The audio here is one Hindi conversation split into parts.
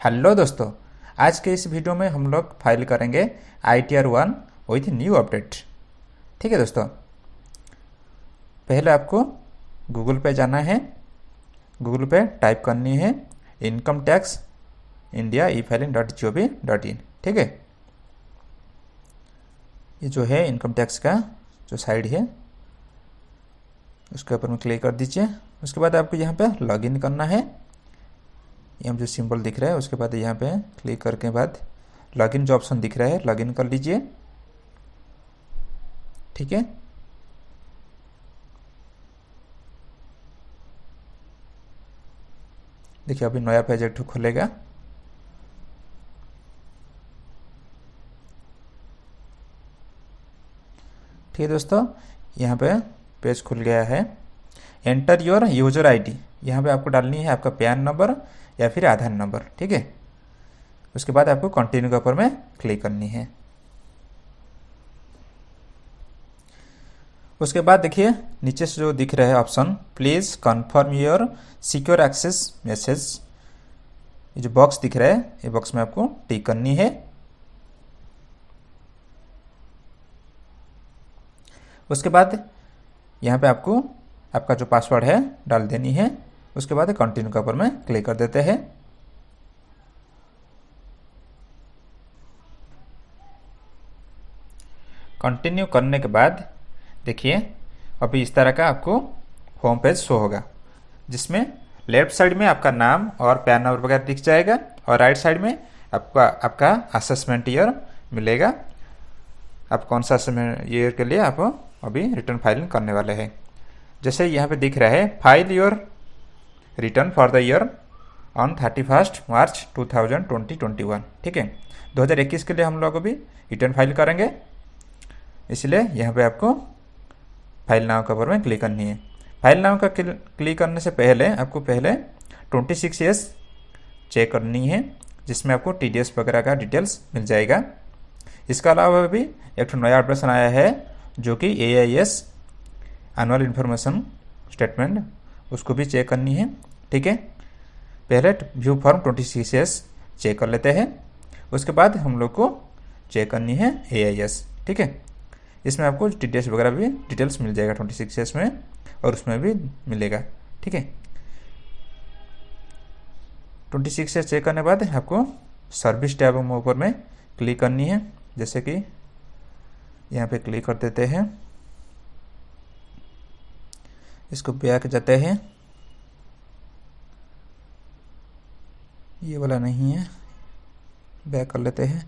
हेलो दोस्तों, आज के इस वीडियो में हम लोग फाइल करेंगे ITR1 विथ न्यू अपडेट। ठीक है दोस्तों, पहले आपको गूगल पे जाना है। गूगल पे टाइप करनी है इनकम टैक्स इंडिया e-filing.gov.in। ठीक है, ये जो है इनकम टैक्स का जो साइड है उसके ऊपर में क्लिक कर दीजिए। उसके बाद आपको यहाँ पे लॉगिन करना है। यहाँ जो सिंबल दिख रहा है उसके बाद यहाँ पे क्लिक करके बाद लॉगिन जो ऑप्शन दिख रहा है लॉगिन कर लीजिए। ठीक है, देखिए अभी नया पेज एक खुलेगा। ठीक है दोस्तों, यहाँ पे पेज खुल गया है। एंटर योर यूजर आईडी, यहाँ पे आपको डालनी है आपका पैन नंबर या फिर आधार नंबर। ठीक है, उसके बाद आपको कंटिन्यू के ऊपर में क्लिक करनी है। उसके बाद देखिए नीचे से जो दिख रहा है option please confirm your secure access message, ये जो बॉक्स दिख रहा है ये बॉक्स में आपको टिक करनी है। उसके बाद यहाँ पे आपको आपका जो पासवर्ड है डाल देनी है। उसके बाद कंटिन्यू के ऊपर में क्लिक कर देते हैं। कंटिन्यू करने के बाद देखिए अभी इस तरह का आपको होम पेज शो होगा, जिसमें लेफ्ट साइड में आपका नाम और पैन नंबर वगैरह दिख जाएगा और राइट साइड में आपका असेसमेंट ईयर मिलेगा। आप कौन सा असेसमेंट ईयर के लिए आप अभी रिटर्न फाइलिंग करने वाले हैं। जैसे यहाँ पे दिख रहा है file your return for the year on 31 मार्च 2021। ठीक है, 2021 के लिए हम लोग अभी रिटर्न फाइल करेंगे, इसलिए यहाँ पे आपको फाइल नाउ के ऊपर में क्लिक करनी है। फाइल नाउ का क्लिक करने से पहले आपको पहले 26 ईयर्स चेक करनी है, जिसमें आपको TDS वगैरह का डिटेल्स मिल जाएगा। इसके अलावा भी एक नया ऑपरेशन आया है जो कि AIS एनुअल इन्फॉर्मेशन स्टेटमेंट, उसको भी चेक करनी है। ठीक है, पहले व्यू फॉर्म 26 ईयर्स चेक कर लेते हैं, उसके बाद हम लोग को चेक करनी है AIS। ठीक है, इसमें आपको TDS वगैरह भी डिटेल्स मिल जाएगा 26 ईयर्स में, और उसमें भी मिलेगा। ठीक है, 26 ईयर्स चेक करने के बाद आपको सर्विस टैब में ऊपर में क्लिक करनी है। जैसे कि यहाँ पे क्लिक कर देते हैं, इसको बैक जाते हैं, ये वाला नहीं है, बैक कर लेते हैं।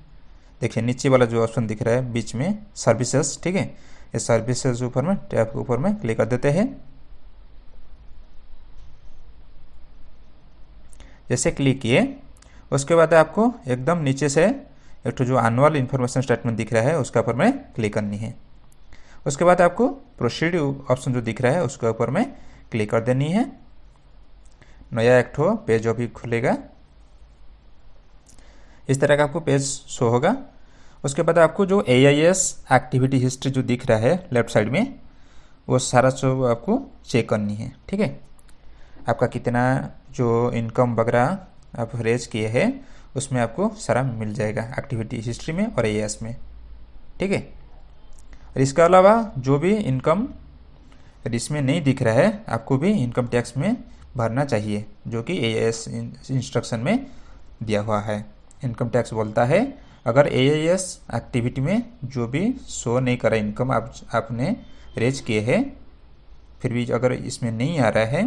देखिए नीचे वाला जो ऑप्शन दिख रहा है बीच में सर्विसेज, ठीक है, ये सर्विसेज ऊपर में टैब के ऊपर में क्लिक कर देते हैं। जैसे क्लिक किए उसके बाद आपको एकदम नीचे से एक तो जो एनुअल इन्फॉर्मेशन स्टेटमेंट दिख रहा है उसके ऊपर में क्लिक करनी है। उसके बाद आपको प्रोसीड ऑप्शन जो दिख रहा है उसके ऊपर में क्लिक कर देनी है। नया एक ठो पेज अभी खुलेगा, इस तरह का आपको पेज शो होगा। उसके बाद आपको जो AIS एक्टिविटी हिस्ट्री जो दिख रहा है लेफ्ट साइड में, वो सारा जो आपको चेक करनी है। ठीक है, आपका कितना जो इनकम वगैरह आप रेज किए हैं उसमें आपको सारा मिल जाएगा एक्टिविटी हिस्ट्री में और AIS में। ठीक है, और इसके अलावा जो भी इनकम इसमें नहीं दिख रहा है आपको भी इनकम टैक्स में भरना चाहिए, जो कि AIS इंस्ट्रक्शन में दिया हुआ है। इनकम टैक्स बोलता है अगर AIS एक्टिविटी में जो भी शो नहीं कर रहा इनकम आपने रेज किए हैं, फिर भी अगर इसमें नहीं आ रहा है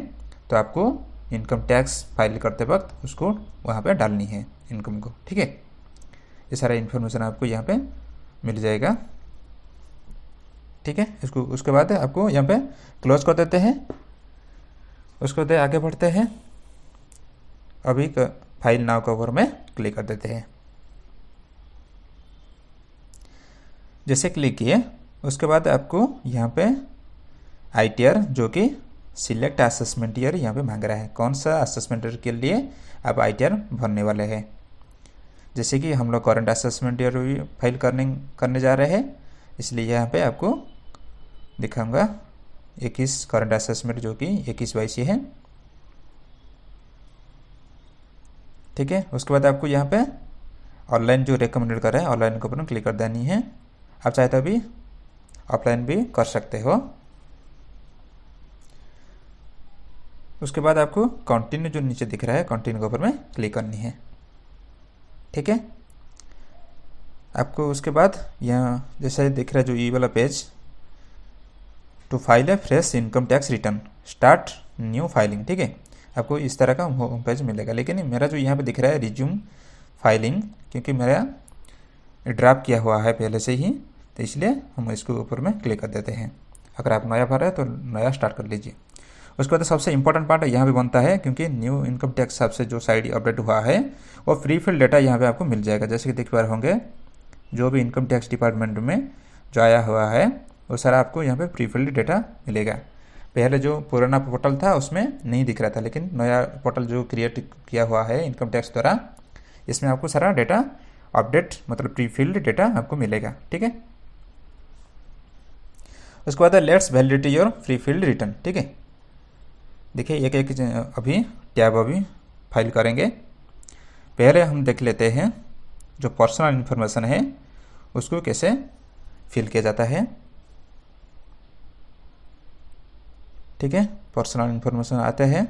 तो आपको इनकम टैक्स फाइल करते वक्त उसको वहाँ पे डालनी है इनकम को। ठीक है, ये सारा इन्फॉर्मेशन आपको यहाँ पे मिल जाएगा। ठीक है, इसको उसके बाद आपको यहाँ पे क्लोज कर देते हैं। उसके बाद आगे बढ़ते हैं, अभी फाइल नाउ कवर में क्लिक कर देते हैं। जैसे क्लिक किए उसके बाद आपको यहाँ पे ITR जो कि सिलेक्ट असेसमेंट ईयर यहाँ पे मांग रहा है, कौन सा असेसमेंट ईयर के लिए आप ITR भरने वाले हैं। जैसे कि हम लोग करंट असेसमेंट ईयर भी फाइल करने जा रहे हैं, इसलिए यहाँ पे आपको दिखाऊंगा 21 करंट असेसमेंट जो कि 21/22 है। ठीक है। उसके बाद आपको यहाँ पे ऑनलाइन जो रिकमेंडेड कर रहे हैं ऑनलाइन के ऊपर क्लिक कर देनी है। आप चाहे तो अभी ऑफलाइन भी कर सकते हो। उसके बाद आपको कंटिन्यू जो नीचे दिख रहा है कंटिन्यू के ऊपर में क्लिक करनी है। ठीक है। आपको उसके बाद यहाँ जैसे दिख रहा है जो ई वाला page, to file a fresh income tax return start new filing, ठीक है। आपको इस तरह का होम पेज मिलेगा। लेकिन मेरा जो यहाँ पे दिख रहा है रिज्यूम फाइलिंग, क्योंकि मेरा ड्राफ्ट किया हुआ है पहले से ही, तो इसलिए हम इसको ऊपर में क्लिक कर देते हैं। अगर आप नया भर रहे हैं तो नया स्टार्ट कर लीजिए। उसके बाद सबसे इंपॉर्टेंट पार्ट यहाँ पे बनता है, क्योंकि न्यू इनकम टैक्स हिसाब से जो साइड अपडेट हुआ है वो फ्री फिल डेटा यहाँ पे आपको मिल जाएगा। जैसे कि देख पा रहे होंगे जो भी इनकम टैक्स डिपार्टमेंट में जो आया हुआ है वो सारा आपको यहाँ पे फ्री फिल्ड डेटा मिलेगा। पहले जो पुराना पोर्टल था उसमें नहीं दिख रहा था, लेकिन नया पोर्टल जो क्रिएट किया हुआ है इनकम टैक्स द्वारा, इसमें आपको सारा डेटा अपडेट मतलब प्री फिल्ड डेटा आपको मिलेगा। ठीक है। उसके बाद let's validate your free field return. ठीक है। देखिए एक एक अभी टैब अभी फाइल करेंगे। पहले हम देख लेते हैं जो पर्सनल इन्फॉर्मेशन है उसको कैसे फिल किया जाता है। ठीक है। पर्सनल इन्फॉर्मेशन आते हैं।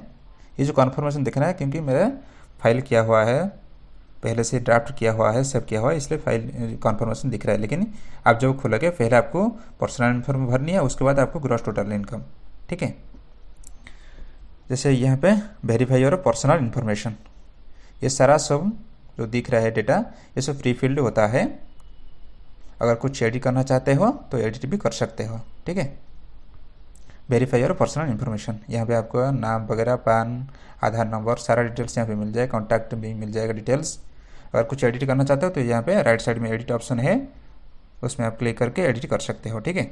ये जो कन्फर्मेशन दिख रहा है क्योंकि मेरा फाइल किया हुआ है, पहले से ड्राफ्ट किया हुआ है, सेव किया हुआ है, इसलिए फाइल कन्फर्मेशन दिख रहा है। लेकिन आप जब खोलोगे पहले आपको पर्सनल इन्फॉर्मेशन भरनी है, उसके बाद आपको ग्रॉस टोटल इनकम। ठीक है। जैसे यहाँ पे वेरीफाई योर पर्सनल इन्फॉर्मेशन, ये सारा सब जो दिख रहा है डेटा ये सब फ्री फील्ड होता है। अगर कुछ एडिट करना चाहते हो तो एडिट भी कर सकते हो। ठीक है। वेरीफाई योर पर्सनल इन्फॉर्मेशन, यहाँ पे आपको नाम वगैरह, पान, आधार नंबर, सारा डिटेल्स यहाँ पे मिल जाएगा, कॉन्टैक्ट भी मिल जाएगा डिटेल्स। अगर कुछ एडिट करना चाहते हो तो यहाँ पे राइट साइड में एडिट ऑप्शन है, उसमें आप क्लिक करके एडिट कर सकते हो। ठीक है।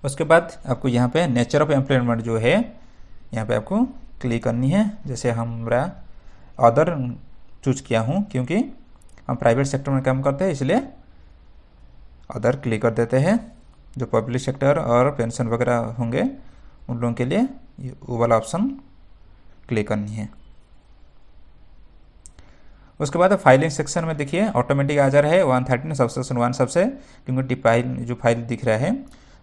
उसके बाद आपको यहाँ पे नेचर ऑफ एम्प्लॉयमेंट जो है यहाँ पे आपको क्लिक करनी है। जैसे हमारा अदर चूज किया हूँ क्योंकि हम प्राइवेट सेक्टर में काम करते हैं, इसलिए अदर क्लिक कर देते हैं। जो पब्लिक सेक्टर और पेंशन वगैरह होंगे उन लोगों के लिए वो वाला ऑप्शन क्लिक करनी है। उसके बाद फाइलिंग सेक्शन में देखिए ऑटोमेटिक आ जा रहा है 113 सबसेक्शन 1 सबसे, क्योंकि फाइल जो फाइल दिख रहा है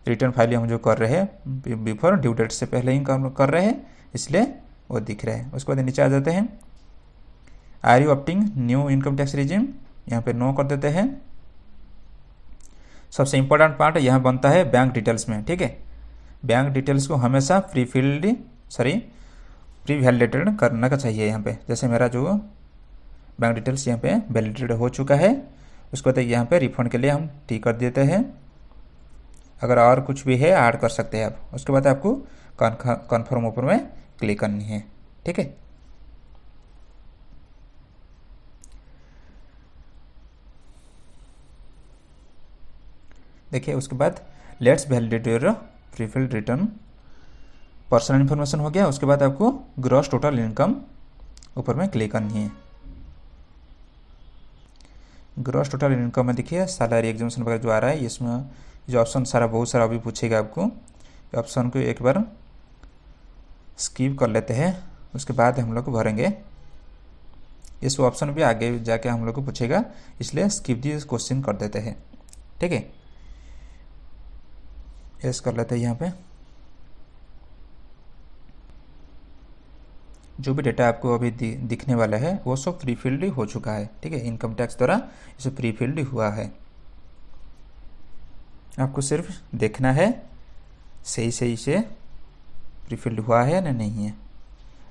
रिटर्न फाइल हम जो कर रहे हैं बिफोर ड्यू डेट से पहले ही काम कर रहे हैं, इसलिए वो दिख रहा है। उसके बाद नीचे आ जाते हैं are you opting new income tax regime, यहाँ पे नो कर देते हैं। सबसे इंपॉर्टेंट पार्ट यहाँ बनता है बैंक डिटेल्स में। ठीक है। बैंक डिटेल्स को हमेशा प्री वैलिडेटेड करना का चाहिए यहाँ पे। जैसे मेरा जो बैंक डिटेल्स यहाँ पे वैलिडेटेड हो चुका है, उसके बाद यहाँ पे रिफंड के लिए हम टी कर देते हैं। अगर और कुछ भी है ऐड कर सकते हैं आप। उसके बाद आपको कन्फर्म ऊपर में क्लिक करनी है। ठीक है। देखिए उसके बाद let's validate your free field return, personal information हो गया। उसके बाद आपको ग्रॉस टोटल इनकम ऊपर में क्लिक करनी है। ग्रॉस टोटल इनकम में देखिए सैलरी एग्जामिनेशन वगैरह जो आ रहा है, इसमें जो ऑप्शन सारा बहुत सारा अभी पूछेगा आपको, ऑप्शन को एक बार स्किप कर लेते हैं, उसके बाद हम लोग भरेंगे। इस ऑप्शन भी आगे जाके हम लोग को पूछेगा, इसलिए स्किप दिस क्वेश्चन कर देते हैं। ठीक है। यस कर लेते हैं। यहाँ पे जो भी डेटा आपको अभी दिखने वाला है वो सब फ्री फील्ड हो चुका है। ठीक है। इनकम टैक्स द्वारा इसे फ्री फील्ड हुआ है। आपको सिर्फ देखना है सही से फ्री फील्ड हुआ है ना नहीं है।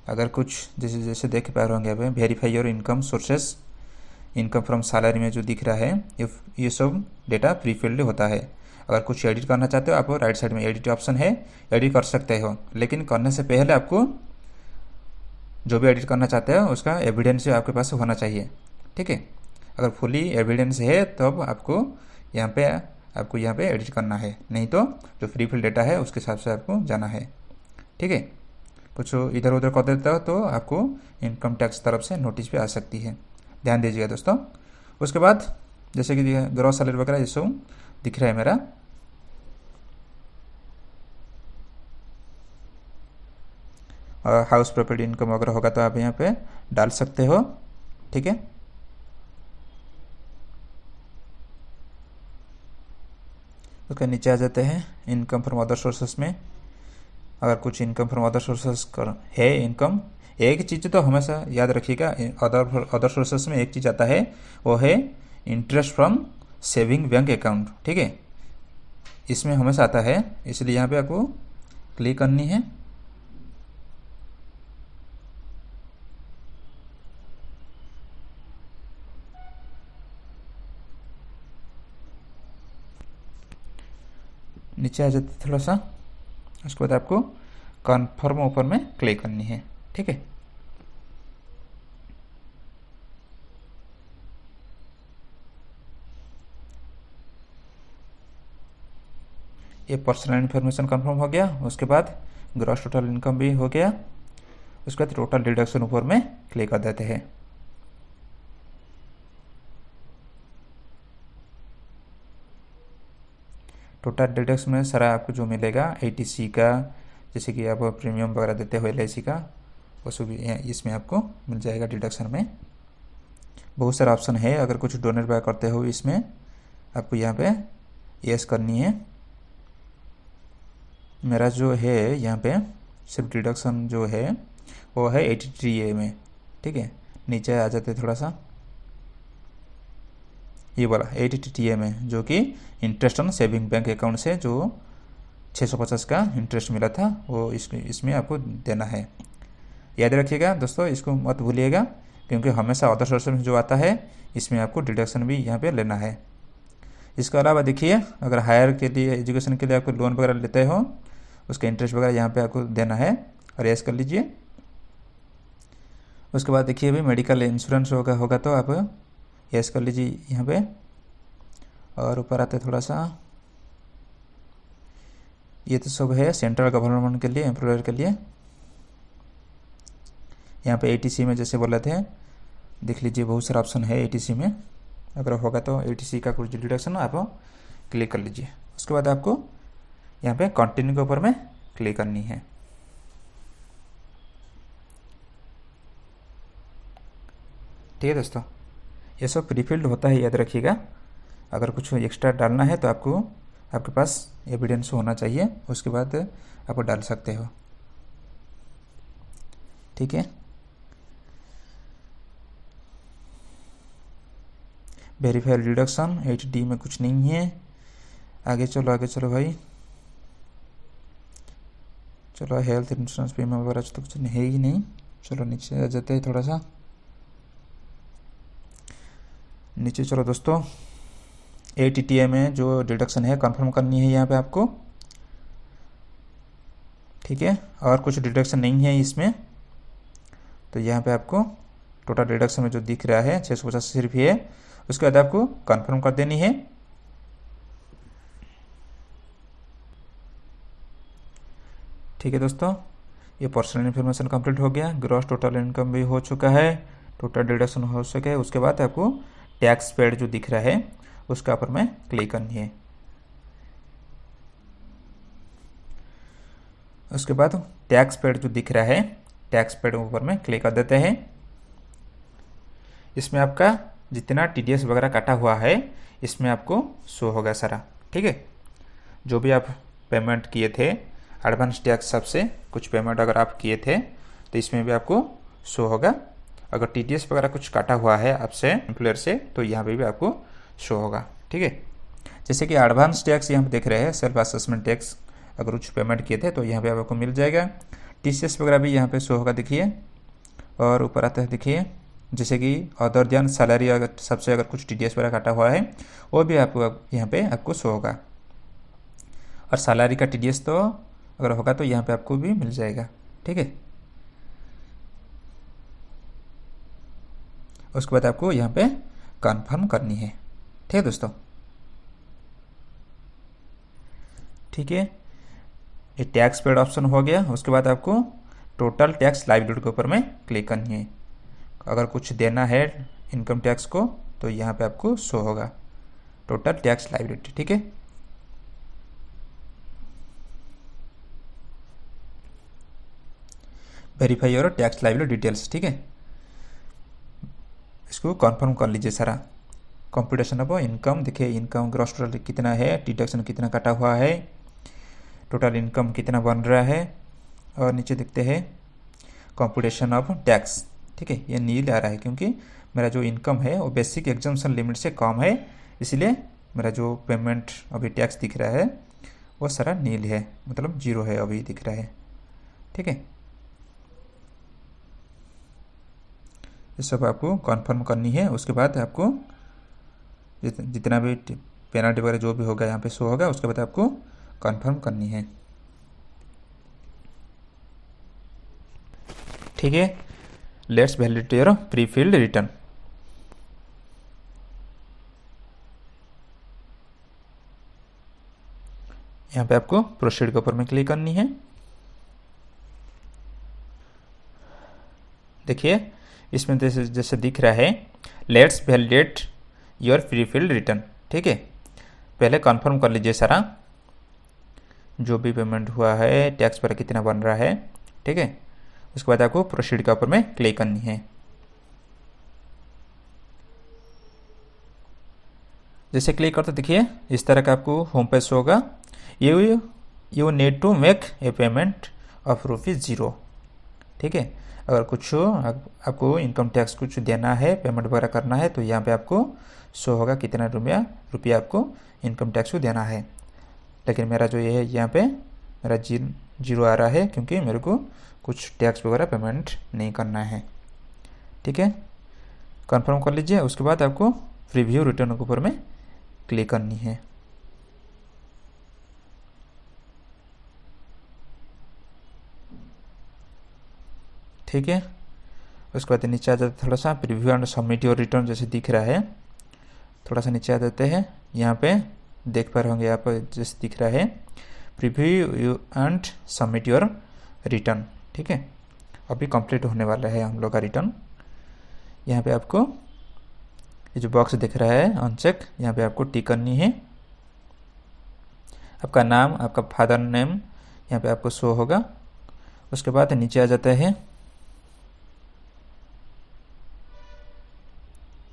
अगर कुछ जैसे देख पा रहे होंगे अभी verify your income sources, income from salary में जो दिख रहा है ये सब डेटा फ्री फील्ड होता है। अगर कुछ एडिट करना चाहते हो आप राइट साइड में एडिट ऑप्शन है, एडिट कर सकते हो। लेकिन करने से पहले आपको जो भी एडिट करना चाहते हो उसका एविडेंस आपके पास होना चाहिए। ठीक है। अगर फुली एविडेंस है तब आपको यहाँ पे एडिट करना है, नहीं तो जो फ्री फील्ड डेटा है उसके हिसाब से आपको जाना है। ठीक है। कुछ इधर उधर कर देता हो तो आपको इनकम टैक्स तरफ से नोटिस भी आ सकती है, ध्यान दीजिएगा दोस्तों। उसके बाद जैसे कि ग्रॉस सैलरी वगैरह ये सब दिख रहा है मेरा। हाउस प्रॉपर्टी इनकम अगर होगा तो आप यहाँ पे डाल सकते हो। ठीक है, उसके नीचे आ जाते हैं इनकम फ्रॉम अदर सोर्सेस में। अगर कुछ इनकम फ्रॉम अदर सोर्सेस है इनकम, एक चीज़ तो हमेशा याद रखिएगा, अदर सोर्सेस में एक चीज़ आता है, वो है interest from saving bank account. ठीक है, इसमें हमेशा आता है, इसलिए यहाँ पे आपको क्लिक करनी है। नीचे आ जाते थोड़ा सा, उसके बाद आपको कन्फर्म ऊपर में क्लिक करनी है। ठीक है, ये पर्सनल इन्फॉर्मेशन कंफर्म हो गया। उसके बाद ग्रॉस टोटल इनकम भी हो गया। उसके बाद टोटल डिडक्शन ऊपर में क्लिक कर देते हैं। टोटल डिडक्शन में सारा आपको जो मिलेगा ATC का, जैसे कि आप प्रीमियम वगैरह देते हो LIC का, वो सब इसमें आपको मिल जाएगा। डिडक्शन में बहुत सारा ऑप्शन है। अगर कुछ डोनेट वगैरह करते हो इसमें आपको यहाँ पे यस करनी है। मेरा जो है यहाँ पे सिर्फ डिडक्शन जो है वो है 83A में। ठीक है, नीचे आ जाते थोड़ा सा, ये वाला 83A में, जो कि interest on saving bank account से जो 650 का इंटरेस्ट मिला था, वो इसमें आपको देना है। याद रखिएगा दोस्तों, इसको मत भूलिएगा, क्योंकि हमेशा अदर सोर्स में जो आता है इसमें आपको डिडक्शन भी यहाँ पे लेना है। इसके अलावा देखिए, अगर हायर के लिए, एजुकेशन के लिए आपको लोन वगैरह लेते हो, उसका इंटरेस्ट वगैरह यहाँ पे आपको देना है, और यस कर लीजिए। उसके बाद देखिए अभी मेडिकल इंश्योरेंस होगा तो आप यस कर लीजिए यहाँ पे। और ऊपर आते थोड़ा सा, ये तो सब है सेंट्रल गवर्नमेंट के लिए, एम्प्लॉयर के लिए। यहाँ पे ATC में जैसे बोले थे, देख लीजिए बहुत सारा ऑप्शन है ATC में। अगर होगा तो ATC का कुछ डिडक्शन आप क्लिक कर लीजिए। उसके बाद आपको यहाँ पे कंटिन्यू के ऊपर में क्लिक करनी है। ठीक है दोस्तों, ये सब प्रीफिल्ड होता है, याद रखिएगा। अगर कुछ एक्स्ट्रा डालना है तो आपको आपके पास एविडेंस होना चाहिए, उसके बाद आप डाल सकते हो। ठीक है, वेरीफाई डिडक्शन 8D में कुछ नहीं है। आगे चलो भाई, चलो हेल्थ इंश्योरेंस बीमा वगैरह तो कुछ है ही नहीं। चलो नीचे आ जाते हैं थोड़ा सा, नीचे चलो दोस्तों। 8TA में जो डिडक्शन है कंफर्म करनी है यहाँ पे आपको। ठीक है, और कुछ डिडक्शन नहीं है इसमें, तो यहाँ पे आपको टोटल डिडक्शन में जो दिख रहा है 650 सिर्फ ही है। उसके बाद आपको कंफर्म कर देनी है। ठीक है दोस्तों, ये पर्सनल इन्फॉर्मेशन कंप्लीट हो गया। ग्रॉस टोटल इनकम भी हो चुका है, टोटल डिडक्शन हो सके है। उसके बाद आपको टैक्स पेड जो दिख रहा है उसका ऊपर में क्लिक करनी है। उसके बाद टैक्स पेड जो दिख रहा है, टैक्स पेड ऊपर में क्लिक कर देते हैं। इसमें आपका जितना TDS वगैरह काटा हुआ है इसमें आपको शो होगा सारा। ठीक है, जो भी आप पेमेंट किए थे एडवांस टैक्स सबसे कुछ पेमेंट अगर आप किए थे तो इसमें भी आपको शो होगा। अगर TDS वगैरह कुछ काटा हुआ है आपसे एम्प्लॉयर से तो यहाँ पे भी आपको शो होगा। ठीक है, जैसे कि एडवांस टैक्स यहाँ पे देख रहे हैं, सेल्फ असेसमेंट टैक्स अगर कुछ पेमेंट किए थे तो यहाँ पे आपको मिल जाएगा। TCS वगैरह भी यहाँ पे शो होगा, देखिए। और ऊपर आता है देखिए, जैसे कि अदर देन सैलरी, अगर सबसे अगर कुछ TDS वगैरह काटा हुआ है वो भी आपको यहाँ पे आपको शो होगा। और सैलरी का TDS तो अगर होगा तो यहाँ पे आपको भी मिल जाएगा। ठीक है, उसके बाद आपको यहाँ पे कंफर्म करनी है। ठीक है दोस्तों, ठीक है, ये टैक्स पेड ऑप्शन हो गया। उसके बाद आपको टोटल टैक्स लायबिलिटी के ऊपर में क्लिक करनी है। अगर कुछ देना है इनकम टैक्स को तो यहाँ पे आपको शो होगा टोटल टैक्स लायबिलिटी। ठीक है, verify your tax liability details, ठीक है। इसको कन्फर्म कर लीजिए सारा। कंप्यूटेशन ऑफ इनकम, देखिए इनकम ग्रॉस टोटल कितना है, डिडक्शन कितना कटा हुआ है, टोटल इनकम कितना बन रहा है, और नीचे देखते हैं कंप्यूटेशन ऑफ टैक्स, ठीक है। ये नील आ रहा है क्योंकि मेरा जो इनकम है वो बेसिक एग्जम्पशन लिमिट से कम है, इसलिए मेरा जो पेमेंट अभी टैक्स दिख रहा है वो सारा नील है, मतलब जीरो है अभी दिख रहा है, ठीक है। ये सब आपको कन्फर्म करनी है। उसके बाद आपको जितना भी पेनल्टी वगैरह जो भी होगा यहाँ पे शो होगा, उसके बाद आपको कन्फर्म करनी है, ठीक है। Let's validate your pre filled return. यहाँ पे आपको प्रोसीड के ऊपर में क्लिक करनी है। देखिए इसमें जैसे दिख रहा है let's validate your pre filled return, ठीक है। पहले कंफर्म कर लीजिए सारा जो भी पेमेंट हुआ है, टैक्स पर कितना बन रहा है, ठीक है। उसके बाद आपको प्रोसीड के ऊपर में क्लिक करनी है। जैसे क्लिक करते देखिए इस तरह का आपको होम पेज होगा। You need to make a payment of ₹0, ठीक है। अगर कुछ आपको इनकम टैक्स कुछ देना है, पेमेंट वगैरह करना है, तो यहाँ पे आपको शो होगा कितना रुपया आपको इनकम टैक्स को देना है। लेकिन मेरा जो ये है यहाँ पे मेरा जीरो आ रहा है क्योंकि मेरे को कुछ टैक्स वगैरह पेमेंट नहीं करना है, ठीक है। कंफर्म कर लीजिए। उसके बाद आपको प्रीव्यू रिटर्न के ऊपर में क्लिक करनी है, ठीक है। उसके बाद नीचे आ जाते थोड़ा सा preview and submit your return जैसे दिख रहा है, थोड़ा सा नीचे आ जाते हैं। यहाँ पे देख पा रहे होंगे यहाँ पर जैसे दिख रहा है preview and submit your return, ठीक है। अभी कंप्लीट होने वाला है हम लोग का रिटर्न। यहाँ पे आपको ये जो बॉक्स दिख रहा है अनचेक, यहाँ पे आपको टिक करनी है। आपका नाम, आपका फादर नेम यहाँ पे आपको शो होगा। उसके बाद नीचे आ जाता है,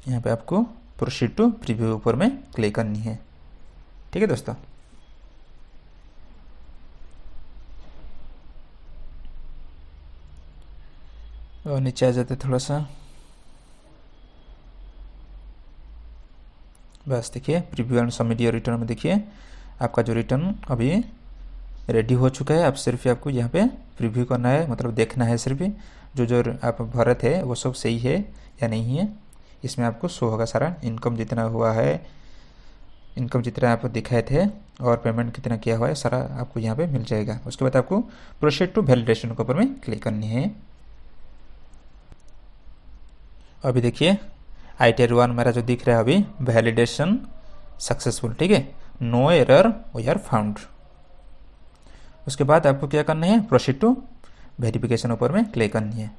यहाँ पे आपको प्रोसीड टू प्रीव्यू ऊपर में क्लिक करनी है, ठीक है दोस्तों। और नीचे आ जाते थोड़ा सा, बस देखिए preview and submit your return में देखिए आपका जो रिटर्न अभी रेडी हो चुका है। अब सिर्फ आपको यहाँ पे प्रीव्यू करना है, मतलब देखना है सिर्फ जो आप भरे थे वो सब सही है या नहीं है। इसमें आपको शो होगा सारा इनकम जितना हुआ है, इनकम जितना आप दिखाए थे और पेमेंट कितना किया हुआ है, सारा आपको यहाँ पे मिल जाएगा। उसके बाद आपको प्रोसीड टू वैलिडेशन के ऊपर में क्लिक करनी है। अभी देखिए ITR 1 मेरा जो दिख रहा है अभी वैलिडेशन सक्सेसफुल, ठीक है। No error we are found. उसके बाद आपको क्या करना है, प्रोसीड टू वेरिफिकेशन ऊपर में क्लिक करनी है,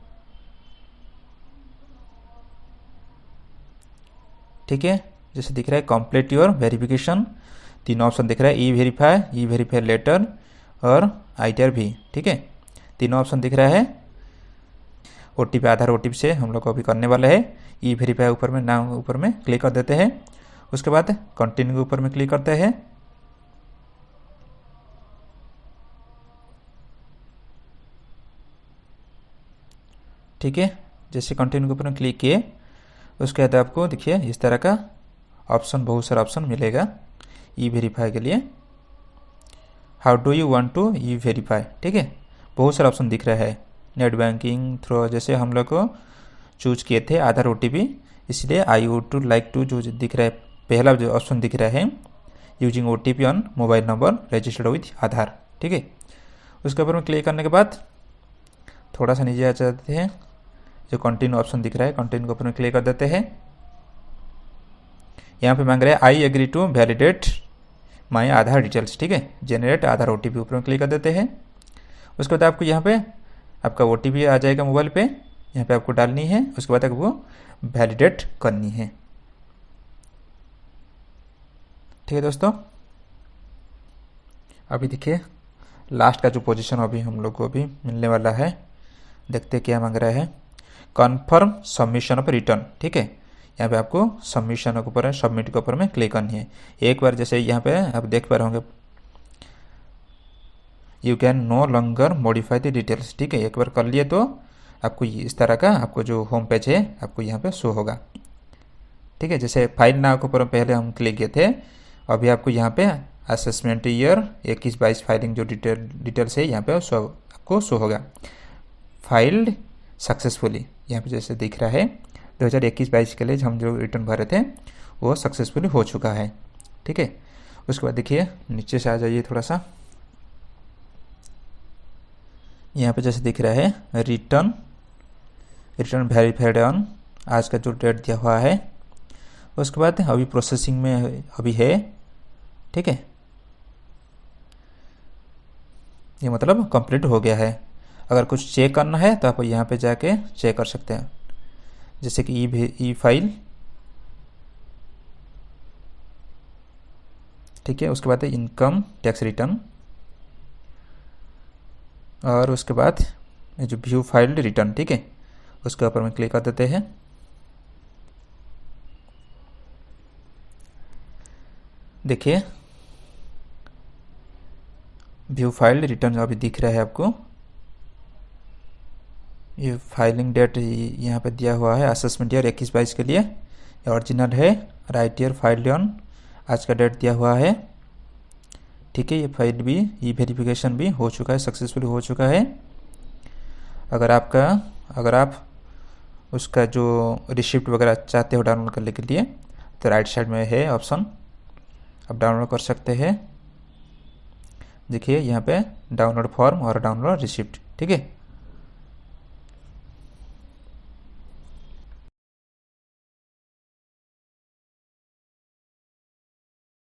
ठीक है। जैसे दिख रहा है कंप्लीट योर वेरिफिकेशन, 3 ऑप्शन दिख रहा है ई वेरीफाई लेटर और ITR भी, ठीक है। तीनों ऑप्शन दिख रहा है। OTP आधार OTP से हम लोग को अभी करने वाला है। ई वेरीफाई ऊपर में नाम ऊपर में क्लिक कर देते हैं। उसके बाद कंटिन्यू के ऊपर में क्लिक करते हैं, ठीक है। जैसे कंटिन्यू के ऊपर में क्लिक किए उसके बाद आपको देखिए इस तरह का ऑप्शन, बहुत सारा ऑप्शन मिलेगा ई वेरीफाई के लिए। How do you want to e verify, ठीक है। बहुत सारा ऑप्शन दिख रहा है, नेट बैंकिंग थ्रू, जैसे हम लोग को चूज किए थे आधार OTP, इसलिए I would to like to जो दिख रहा है पहला जो ऑप्शन दिख रहा है using OTP on mobile number registered with Aadhaar, ठीक है। उसके ऊपर में क्लिक करने के बाद थोड़ा सा नीचे आ जाते हैं, जो कंटिन्यू ऑप्शन दिख रहा है कंटिन्यू के ऊपर में क्लिक कर देते हैं। यहाँ पे मांग रहे हैं I agree to validate my Aadhaar details, ठीक है। जेनरेट आधार OTP ऊपर में क्लिक कर देते हैं। उसके बाद आपको यहाँ पे आपका OTP आ जाएगा मोबाइल पे, यहाँ पे आपको डालनी है। उसके बाद आपको वैलिडेट करनी है, ठीक है दोस्तों। अभी देखिए लास्ट का जो पोजीशन अभी हम लोग को अभी मिलने वाला है देखते क्या मांग रहा है, कन्फर्म सबमिशन ऑफ रिटर्न। ठीक है, यहाँ पे आपको सबमिशन के ऊपर, सबमिट के ऊपर में क्लिक करनी है। एक बार जैसे यहाँ पे आप देख पा रहे होंगे, you can no longer modify the details. ठीक है, एक बार कर लिए तो आपको इस तरह का आपको जो होम पेज है आपको यहाँ पे शो होगा। ठीक है, जैसे फाइल नाउ के ऊपर पहले हम क्लिक किए थे, अभी आपको यहाँ पे असेसमेंट ईयर 21-22 फाइलिंग जो डिटेल्स है यहाँ पे आपको शो होगा। फाइल्ड सक्सेसफुली, यहाँ पे जैसे दिख रहा है 2021-22 के लिए हम जो रिटर्न भरे थे वो सक्सेसफुली हो चुका है। ठीक है, उसके बाद देखिए नीचे से आ जाइए थोड़ा सा, यहाँ पे जैसे दिख रहा है रिटर्न वेरीफाइड ऑन, आज का जो डेट दिया हुआ है। उसके बाद अभी प्रोसेसिंग में अभी है। ठीक है, ये मतलब कंप्लीट हो गया है। अगर कुछ चेक करना है तो आप यहाँ पे जाके चेक कर सकते हैं, जैसे कि ई फाइल। ठीक है, उसके बाद इनकम टैक्स रिटर्न, और उसके बाद जो व्यू फाइल्ड रिटर्न। ठीक है, उसके ऊपर में क्लिक कर देते हैं। देखिए व्यू फाइल्ड रिटर्न अभी दिख रहा है आपको। ये फाइलिंग डेट यहाँ पे दिया हुआ है असेसमेंट ईयर 21-22 के लिए, ओरिजिनल है। राइट ईयर फाइल्ड ऑन, आज का डेट दिया हुआ है। ठीक है, ये फाइल भी ई वेरिफिकेशन भी हो चुका है, सक्सेसफुली हो चुका है। अगर आप उसका जो रिसिप्ट वगैरह चाहते हो डाउनलोड करने के लिए तो राइट साइड में है ऑप्शन, आप डाउनलोड कर सकते हैं। देखिए यहाँ पे डाउनलोड फॉर्म और डाउनलोड रिसिप्ट। ठीक है,